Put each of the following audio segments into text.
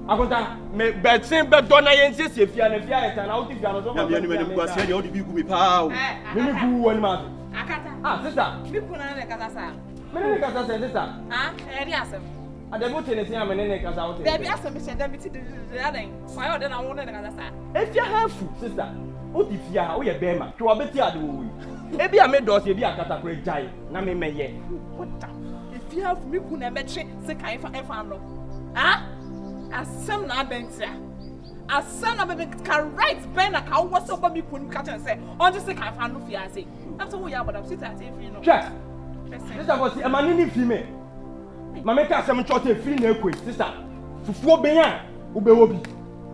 Akonta me betin be do na yense se fia na fia eta na oti fia no so. Ya me me dem kwase de o de bi gu me pa o. Me gu woni ma. Akata. Sister. Bi kuna na kasa sa. Me ne kasa se sister. Eri asem. Adebo tene se me ne kasa o te. Baby asem se dem ti de adan. Why o de na wo ne kasa sa. E fia hafu sister. Oti fia o ye Berima. Twa obeti ade wo wi. E bia me do se e bia akata kure jai na me meye. What? If you have me kuna metre se kan fa no. Asem na abentia. Asem na be can right ben na ka wo so ba mi kun ka chen say on just say kan fa no fia say. Am so wo ya but am sit at if you know. Check. Sister for see e ma ni fi me. Ma me ka asem church e fi na ekwe sister. Fufuo ben a wo be wo bi.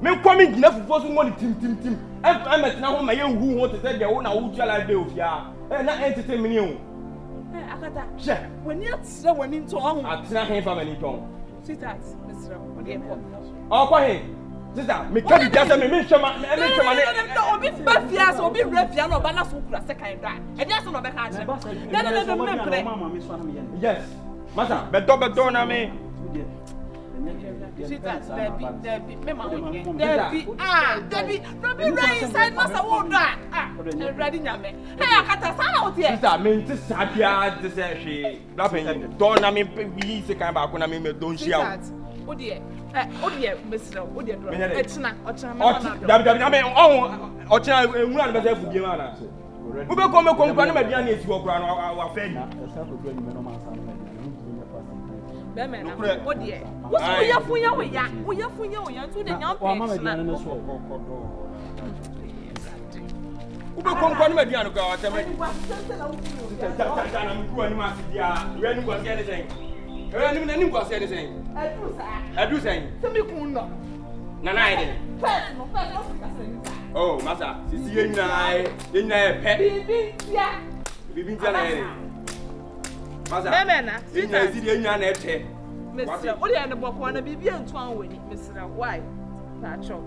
Me kwa me gina fufuo so ngo ni tim. E met na ho ma ye hu ho te say de wo na wo tua life dey ofia. Na entertain me o. Akata. Check. When you say when into on. Atina hen fa many ton. Sit at Mr. Odieko. Oh, kwa he. Sister, me ka bi jase me chema no, obi ba fia so obi refia no ba na so kura second da. E dey so no be ka atre. No. Yes. Masa, bedo na me. Sit at Debbie, me ma Debbie. Debbie, no be right inside masa wo do ready nyame. Hey, akata sa na wo tie. Sister, me nti sabia de se hwe. Blapen do na me bi se kan ba ko na me don hia. Odie Mr. Odie do. Etina me na me ochina enwura no be se fudie ma na. Wo be ko me ko nkwa na me dia na esi wo kura no wa fa di. Bemena, Odie. What's we ya to the young person. Who be come kwani me dia no ka wa teme. Na me ku ani ma se dia. We ni go se anything. We ni go se anything. Edu say. Se me kun no. Na na ide. First no say. Oh, masa, sisi ye nyina pe. Bibi ntia na ye. Masa. Bemena, sisi ye nyina na ete. Mr. Odie na boko na bibi entu an wani, Mr. Why? Pacho.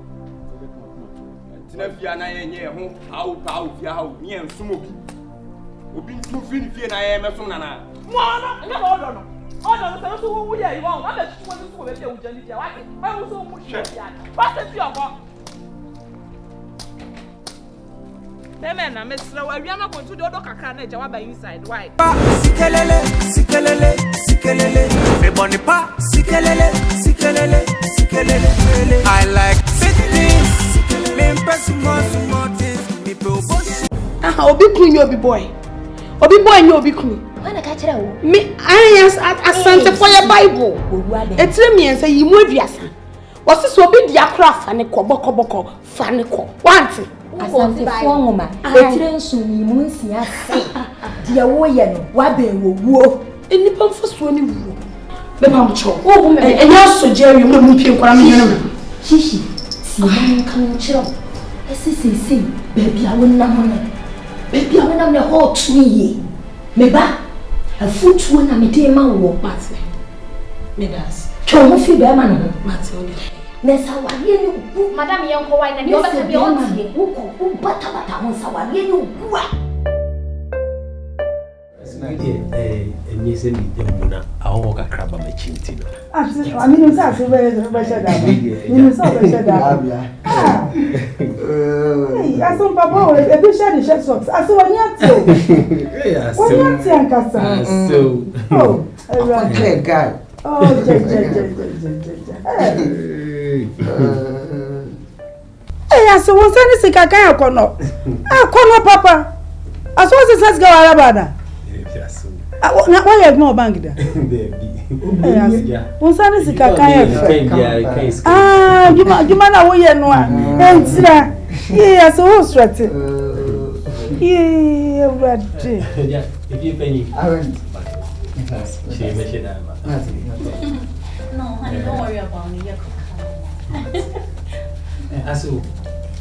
Tina fia na ye nye ho, how fia how, nye nsumo bi. Obi ntu fi ni fie na ye meso na na. Mo no, na order no. Order so wo ye iwo, na be tuwo ni so we be ujani dia. Why wo so mu shia. What is your go? Bemena, Mr. Wa wi na ko ntu de odo kakra na eja wa ba inside. Why? Sikelele. Me money pa. Sikelele. I like fitness. Me impressing more things. Me propose. Obi kun you obi boy. Obi boy you obi kun. When I catch it, Me I asante for your Bible. Etire me say yimu aduasa. Wose so obi dia kra fa ne koboko fa ne ko. Want? asante fongoma etire nsu ni mu nsia se dia wo ye no wa ben wo wuo enipa mfaso ni wuo be ma mcho enya so jerry mo mu pie kwara me nyana shishi si man kan chiro esisi baby awo na me ho tui me ba afutu na me de ma wo mate me das cho mo fi be ma no mate oni nessa warie ni ugu madam yenko wai na ni obata bi ontie uko ubata ho sa warie ni ugu a enye se mi demuna awo kakra ba machinti no aminu sa se be shada ni so be shada aso papa o e be shada shirt socks aso wani ati o wani ati ankasa so okay guy aso won sani Sika kan akono papa aso won se ga wala bada na why you no bank da won sani Sika kan juma na wo ye no a entira aso won straight brother yeah if you penny she me she da no honey don't worry about me aso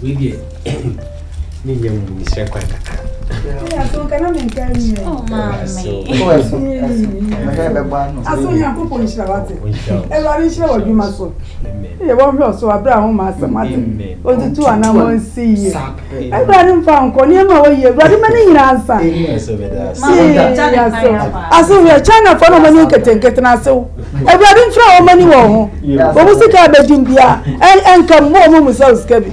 we be ni nyam ni share kwa kaka Yeah, so can I make carry? Oh, mommy. Aso nya ko pon shira wate. E ba ri shira odwuma so. E bo hwe so abra ho ma asamate. O tutu ana mo nsi ye. E ba ri mfa nko ni ma wo ye. Bra di mani nyina ansa. Aso we China for no mani ketenkete na aso. E bra di mfa o mani wo ho. Bo mu sika be dimbia. En kam mo mu so skabi.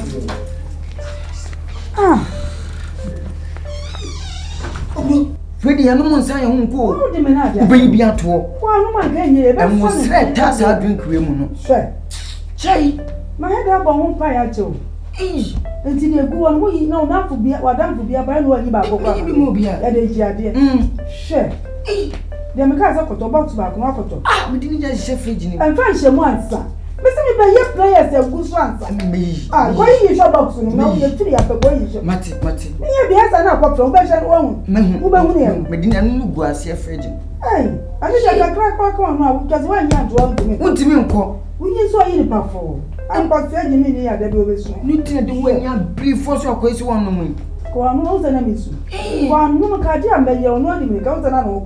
Ah. Freddy, I don't want to say you go. Baby, at all. Why no man get here? And was said that's how drink women. Sure. Chay, my head up on fire too. And you go on, we know not to be what done to be a brand new about Mobia. That is your dear. Sure. The Macasa got a box back, Makoto. Ah, we didn't just chef fridging. And find some answer. Mr. Your players have good ones. Ah, why you shop box? No, you're 3 after going. Mati. Yeah, yes, I know what from Beshan one. We didn't go as your fridging. Hey, I wish I could crack on now because when you're drunk to me. What do you mean, call? We saw you before. I'm not saying you mean here that we will soon. You didn't do when you're brief for your question one moment. Go on, no, the name is soon. One no cardia, but you're not in the counter and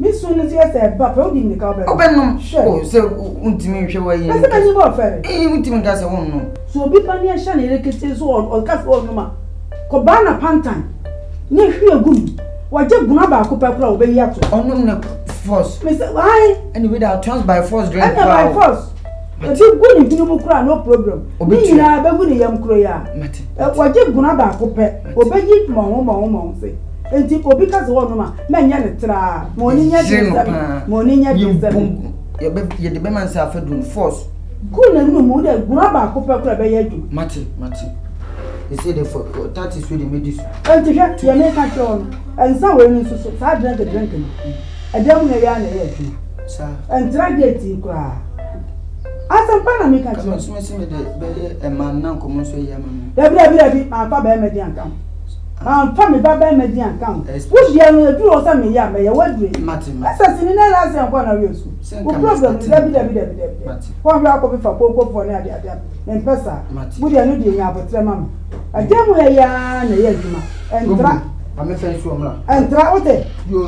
Miss Soon is yes, but holding the cover. Open, sure, so ultimate show. That's a very well fair. Ultimate gas, I won't know. So be funny and shiny, like it is all or cast all no. Cobana Pantan. Near here, good. What you grab a copper pro, be yet to honor force. Mr. Why? And without trans by force, drink by force. But you go into no cry, no problem. Obey, I beg with a young croya. What you grab a copper, obey it, mom, say. And people because one man, men yet, morning yet, you the women suffer doing force. Good and no more than grab a copper crab. Mati. They say the that is really medicine. And to get your make a show, and some women so sad drinking. A damn and drag it in cry. As a panamic, I was missing a man now come so young. My papa median come. Family Baba Median come. Which year will do or something? Yeah, may what dream? Martin, assassin, last year, one of you. Problem is one copy for Coco for Nadia and Pessa. Would you know the Abbott? A damn way, yarn, and track. I'm a friend from and track you.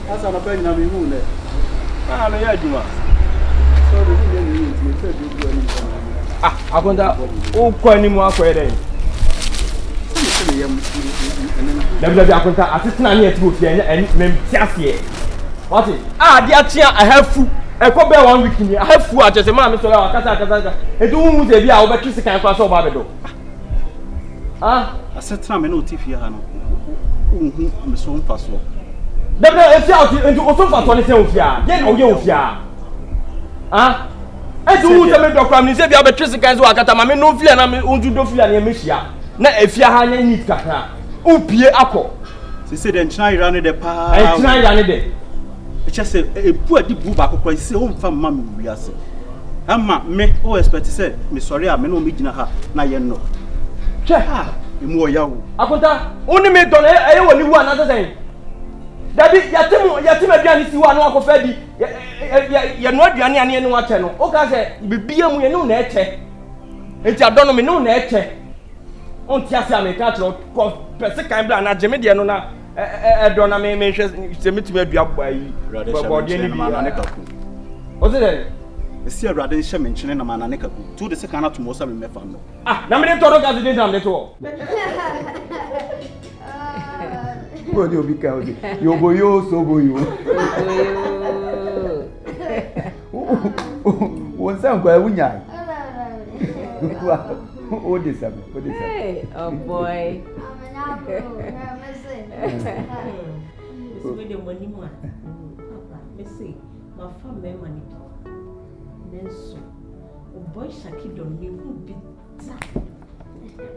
Asa na pen na mi hu le. Ah, no ya juma. So the thing you need to say do any. Ah, akonda o ko ani mu akọ ere. Dabi akonta atitena na yeti ofia nya mem tiasie. What is? Ah, dia tia ahafu. E ko be 1 week ni ahafu a chese ma me so la akasa. E du hu se bia wo be twisi kan kwa so ba bedo. Ah, asetena me no tifia ha no. Uhu me so mfa so. Dabi e fia oti entu o so mfa so ne se ofia. Ye na o ye ofia. Ah? E du hu se me dokra me se bia be twisi kan so akata ma me no fia na me onju do fia na me hia. Na efia ha nya nit kakra. Upie akọ. Se den china ira ne de pa. E china ira ne de. E chese e bu adi bu ba kokora se o mfa mma me wiase. Ama me o expect say me sorry a me no me gina ha na ye no. Che ha, emu o yawo. Akonta, oni me don e woni wu ana sesen. Dabi yatim aduane si wu ana akofa di. Ye no aduane ane ne wache no. O ka se bibia mu ye no na eche. Enti adono me no na eche. On ti ase ameka tro ko pese kan bla na jeme de no na do na me hwe se metumi adua ayi. Body ni bi na ne kaku. O se de esi awrade hye me nkyene na mana ne kaku. Tu de se kan na to mo so me mefa no. Ah, na me de toro ga de dam de to. Body obi ka odi. Yo boyo so boyo. Won san kwa wunya. What is that? Hey, oh boy. With the money, Papa, Missy, my family money. Then so, a boy Shaki don't need who be that.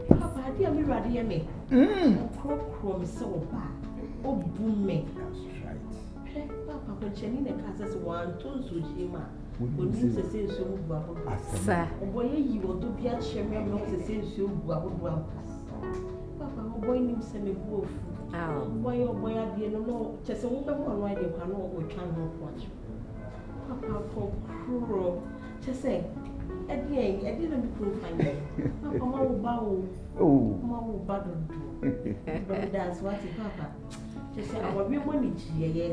Papa, I didn't ready me. Crow, so bad. Oh, boom me. That's right. Papa, when Chenina classes 1, 2, Sujima. When you say so, sir, boy, you will do be a shame of not the same so, Papa, boy, him send me wolf. Boy, oh boy, I didn't know. Just a woman on why they cannot or cannot watch. Papa, for cruel. Just say, again, I didn't prove my name. Papa, bow. Oh, Mamma, but that's what it, Papa. Just say, our women, yeah,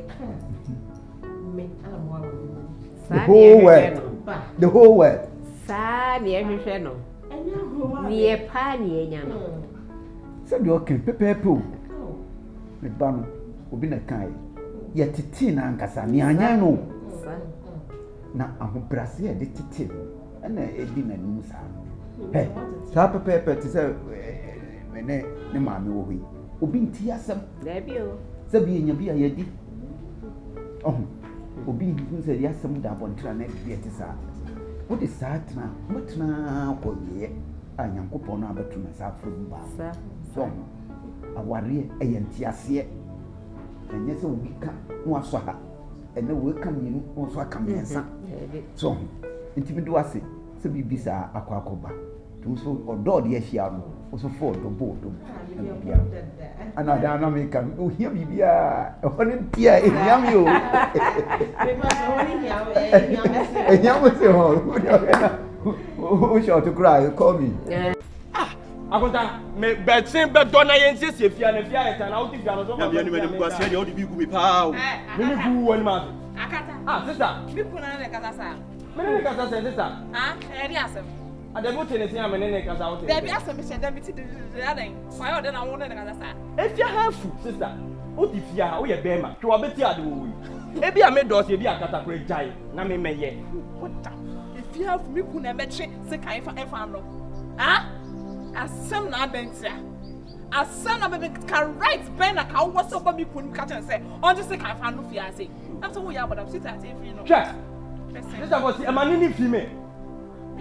make a more. The whole world. The whole world. Sa near Misheno. Near Pani. Said you can prepare poo. With Bano, who been a kind. Yet Tina and Cassania no. Now I'm Brazil, the Titin, and a dinner Musa. Hey, Tapa Pepper to say, when the mammy will be. Who been tearsome? There be you. Sabi in your beer, ye did. Oh. Obi who said yes, some double tranet theatre. What is that now? What now? Oh, yeah, I am coupon number to myself from Bath. So, a warrior, a yantiasia, and yes, a week come, and the work come in, also come in. So, intimate was it, so be bizarre, a quacoba. So, or dog, yes, she also for the boat. And I don't know, me come. Oh, here we be a honey Pierre in Yamu. Who shall to cry? Call me. I got me bed same bed donna insist if you are a fiat and out if you are not going to say, you will be power. Maybe one month. Ah, sister, you put on a casa. Many casa, sister. Ah, and the boat is here, and then out. There be a submission, then be the other. Why then I want to if you have food, sister, what if you are a Berima? To a bit of the maybe I made those, you be a cataclysm giant. Name me yet. What if you have me, who never check the kind for a family? Ah, as some Nabensia. As son of a can write Ben, a cow was so Bobby couldn't catch and say, on just a kind of fiancé. That's all we are, but I'm sitting at if you know. Yes, this was a man female.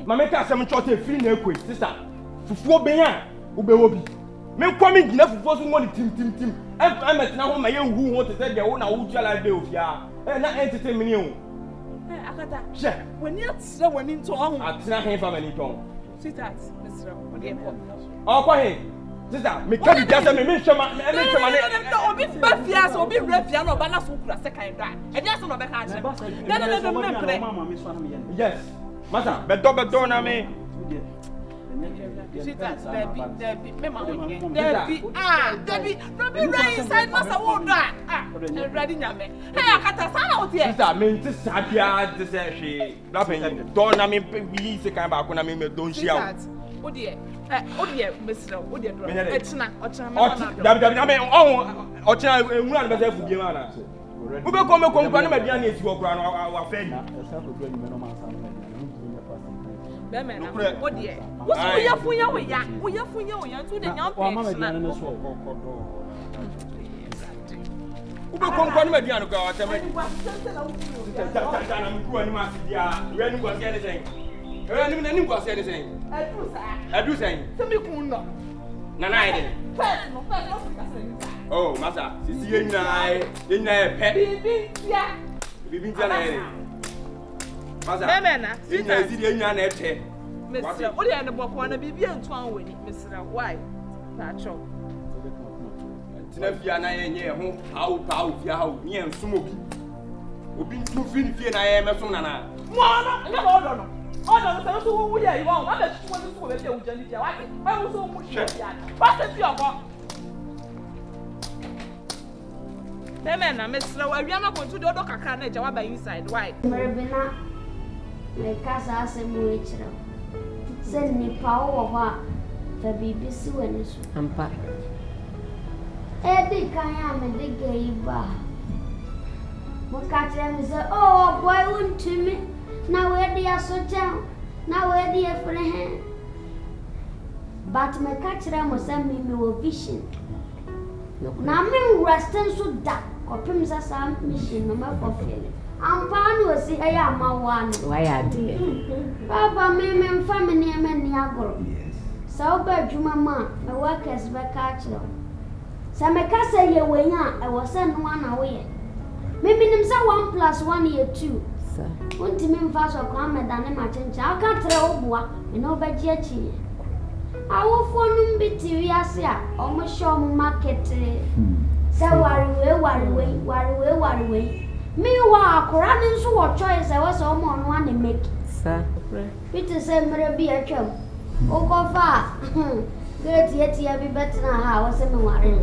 Mamma can't some short a free no quick, sister. For 4 billion, Ubeobi. Men coming enough for one team. I'm at now my young who want to say their own Ujala Delphia, and not entertain me. When you're so when into all, I'll not have any tongue. Sister, Mr. Oh, quiet. Sister, me can't just mention my name. But yes, will be Refiano, but not so good a second time. And that's not a country. Yes. Masa, beto na me. Debbie, don't be right inside Masa Woda. Ah, ready now, me. Hey, I can't out here. Sister, me to Sabia, to say she, laughing. Don't I mean, we say kind of me, don't shout. Oh dear, Mr. Oh dear, it's not. Oh, China, run better for the man. Who will come and company my young is your crown or fed. Oh dear, what's for you? We are for you to the young person. Who will come my young girl? I'm going to anything. Anyone was anything. I do say, Nana. Oh, Massa, see in there, pet. We've been telling Massa, Mr. What are the book want to be and 12 with Mr. Why? That's all. Tinafia, and I home, how, me and Sumobi. We've been too free, and I am a son. Mama, oh, no, so we are. I'm just wanting to go to the I was so much. What is your book? Then, Mr. We are not going to do a doctor job by inside. Why? Berima, my casa is a witch. Send me power for BBC when it's Ampa. Every kind of the gay bar. What catch them is oh, boy, wouldn't to me. Now where they are so down, now where they are for the hand. But my catch them was send me with vision. Now me resting so dark, or Prims as some mission, no matter for feeling. I'm found was I am my one. Why are they? Papa, me and family and Niagara. Yes. So bad, you mamma, my workers were catching. So my castle, you were young, I was sent one away. Maybe them say 1 + 1 = 2. Won't me fast or come and done my chin. I can't tell what, and no bed yet. I will phone bit to almost show market. So worry away. Meanwhile, Koran so what choice I was almost one to make. Sir, Peter said, maybe a chum. Oh, go far. Good yet, be better than how I was in the water.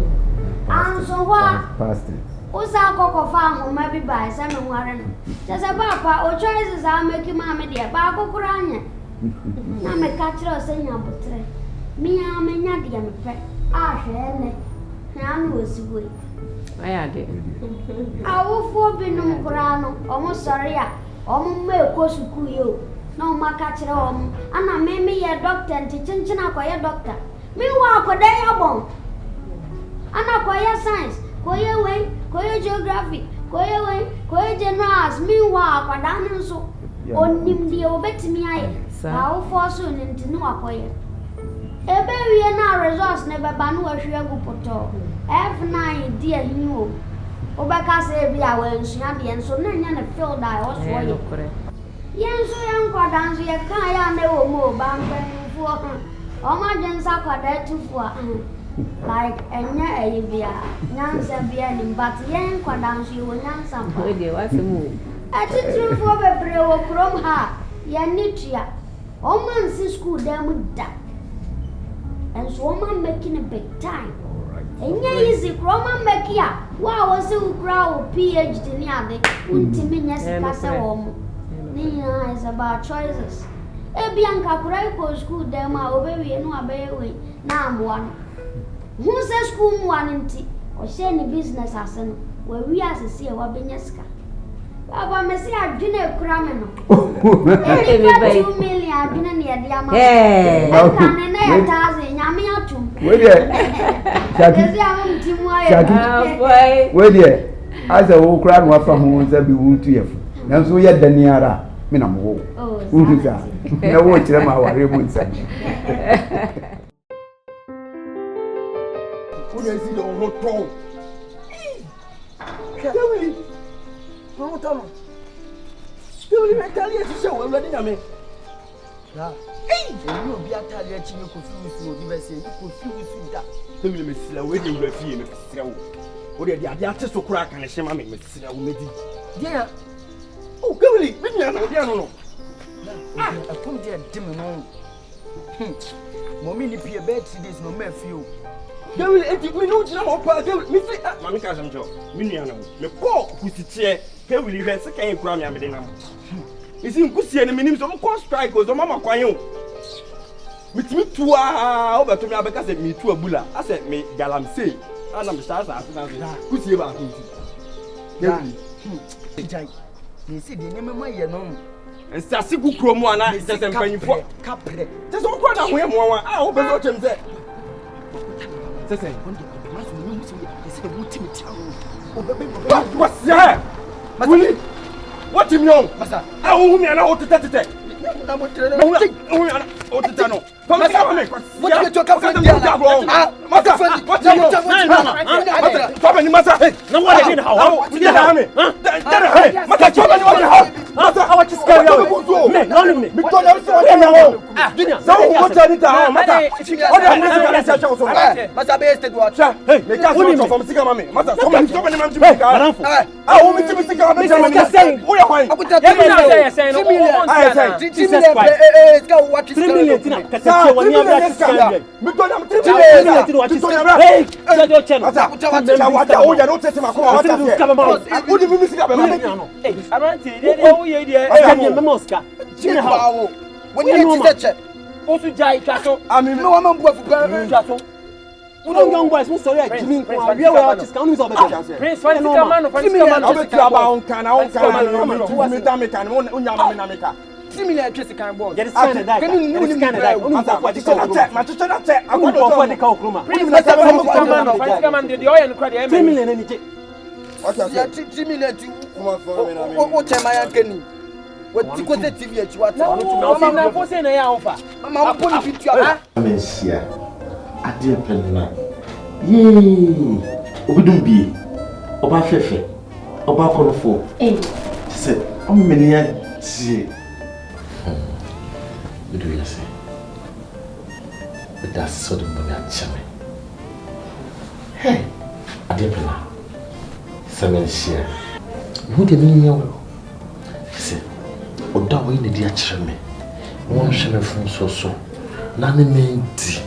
And so what? What's our cocoa farm who maybe buy some warren? Just a papa or choices I'll make you, mamma dear, Bago Koran. I'm a catcher or saying I'm a me, I'm a natty and a pet. Ah, I'm was good. I did. I will forbid no Corano, almost sorry, almost make course to you. No, my catcher home, and I made me a doctor and teaching a doctor. Meanwhile, could they have one? And I acquire science, Koya way, Koya geography, Koya way, Koya generals. Meanwhile, Padano so on him the obey me. I will force soon into no acquire. A baby and our resource never ban was your good. F9, dear, you. Obaka say, be our shabby and so none of field I was for you. Yes, so young Cordans, you can't know more bang for her. All my gens are corded to for like a beer, Nancy beer, but young Cordans, you will not some. What's the move? I took you for a brew from her, Yanitria. All man's in school, them with that. And so man making a big time. And yeah, easy, Roman Makia. Wow, was so crowd PhD near the Untiminias Casa. Nina is about choices. A Bianca Craco school, them are obey and obey. Now I'm one. Who says school one in tea or shiny business as an where we are to see a Wabineska. Papa, Messi, I've been a cramming. 2 million, I've been near the amount. Hey, where dear, as a whole crowd was from who was a be wood to you. And so yet the nearer, Minamo. Who is that? No watch them our remote. Who is it on hot tone? How Thomas? Still mentally to show already. I mean, hey, you be a Italian you confuse you, you confuse that. The Miss Laway, you refuse Mr. What are the artists to crack and a shame? I mean, Mr. Laway. Yeah. Oh, go away. No. I come there, dim home. Mommy, if you bed, this no mere few. Go away, and you know, Mammy Casam Joe, Miniano, the poor who's chair. Can we leave second crime? It's in good seeing the minimum of course strike was the Mamma Quayon. With me to over to me because it me to a bulla. I said, me galam say, and I'm stars after good see about him. You see the name of my young and Sassibu Chromo and I just am paying for Capre. There's no one away more. I hope I got him there. What's that? What do you know? I owe me an old to take. Young boys, who sorry, Jimmy, we are just counting of the Prince, why no man of similar electricity can board. Get Canada. Can you Canada? What is that? I want to offer the Kaukuma. Prince, let's have a man of Franciscan, the oil and credit. 3 million energy. What is 3 million? What am I getting? What you got the TV at what? I'm not saying I offer. I'm putting it to Amensia. I dear Penna. Yea, Obidum be Oba Fefe, Oba Conofo. Said. I'm many see. You do you say? But that's sort of money at Chame. Hey, I did plan. Seven share. Who did me know? Say, or that way in the dear Chame. One shame from so. None mean tea.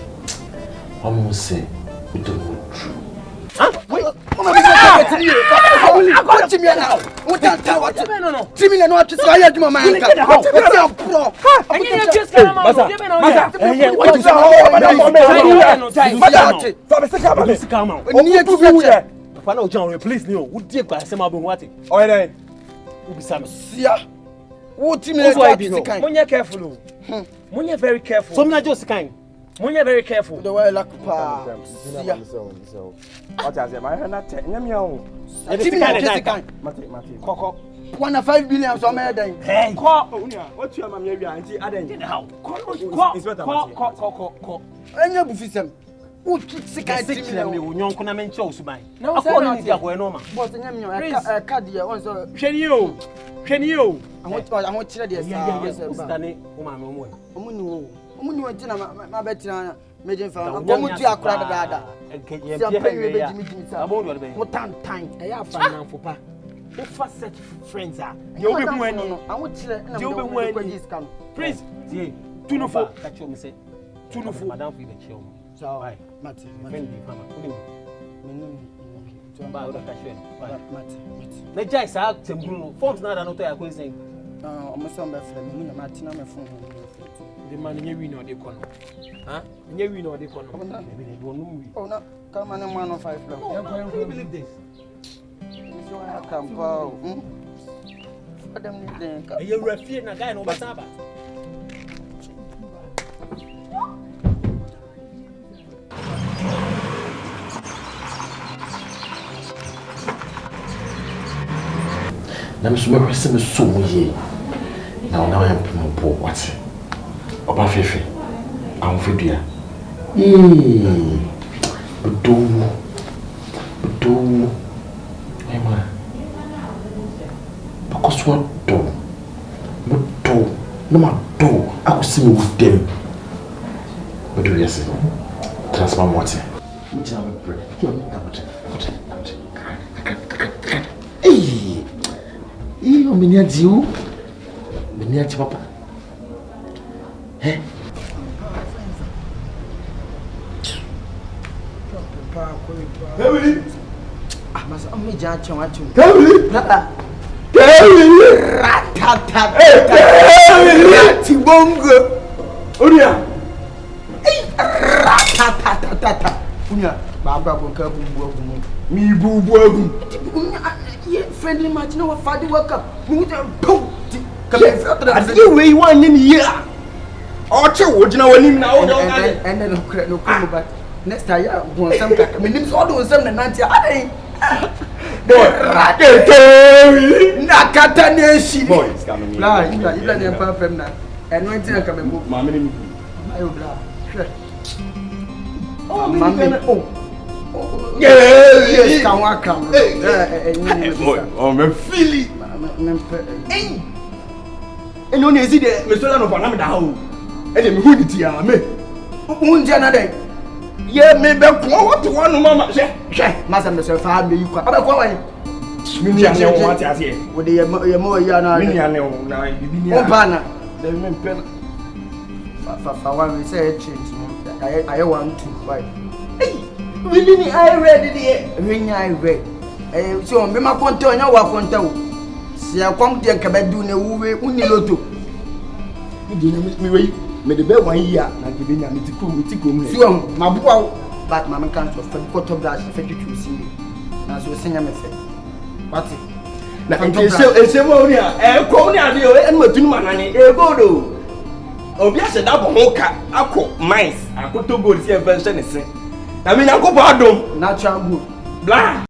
One will say, we don't go true. Wait, I got to me now. What can't tell what? No. Timmy, no, what to say? I had my man. I need just come out. Please, no. Would you buy some of what? Oh, yeah. What you mean? When you're careful, when you're very careful. Some not just kind. When you're very careful. The way like so. What I say, my hand not take me on. Coco. 1.5 billion so many then. Hey, what you am here auntie Aden. How? Co. Enya bufisem. Wo Sika team me wo nyonko na menche osuban. Akọ ni dia ko e no ma. Boss enya me card here won so. Hweni o. Ahụ kire dia sa. Ustani wo ma me mo. Omuni wo. Omuni wo tina ma betina meje fa. Akomu tu akura dada. Enkenye bia ya. Abodu de be. Mo tan. E ya fa nan fopa. Wo fa set friends a. Ye obe hu ani. Ahụ kire na me hu ani. Prince, tie. Tunufo. Ka che o me se. Tunufo. Madam fi be che o. So, bye. Mati. Fendi mama. Menim. Ba o da ka che. Bye. Mati. Na jai sa temburu forms na da no to ya ko sen. Omo so mbe frem mu na Mati na me phone. The man nye wi no de kono. Ha? Nye wi no de kono. Oh na, come on man on 5 plus. Can you believe this? So I come pa. For them need them. You refuse na guy no bataba. Na me so me kwese me so mo ye. Na I am po what? Oba fefe. Am fedua. Budu. Ema. Because what do? No ma do. I could see me with them. Budu yes. Transfer water. Which I will break. Iyo menia diu. Menia ti papa. Eh? Heavily. Ah, masa o meja atun. Heavily. Papa. Heavily. Ratata. Heavily. Bongo. Oria. Ratata. Unya, baba bonka bubu. Mi bubu agu. Friendly match no fadi work up. We need to boom. Come you way one in here. Oche wo gina wani na wo don gale. And then no come back. Next time ya go some ka. Me nim so do some na nanti adai. Boy, rakete. Na kata ne shi. Boy, it's coming. La, ila ne pa fem na. And when tin ka me mo. Ma me ni. Ayo bla. Oh, me yes, come. Oh, me feel it. Hey. And no easy there, me so na no fa na me da ho. E dey me hu diti ya me. Unje na dey. Ye me be ko what one no mama. Hwe. Masa me so fa me yi kwa. Aba kwa wan. Me ni ane o mati ase. Wo dey ye mo ya na. Me ni ane o na bibi ni. O pa na. Dey me pen. Fa wan we say change. I want to. Why? Hey. Really I read it. When I read. So me ma konta onya wa konta wo. Si akwam de ka bedu na wuwe uni loto. Me we me de be 1 year na de be nya me tiko mu. So ma bua but ma kan to for photograph for you see me. Na so senya me fe. What? Na ese mo ni a ko ni ade o en matunu manane e godo. Obi ase da bo ho ka akọ mines akoto gold si e venture ne se. I mean, I go ADOM. Natural good. Blah.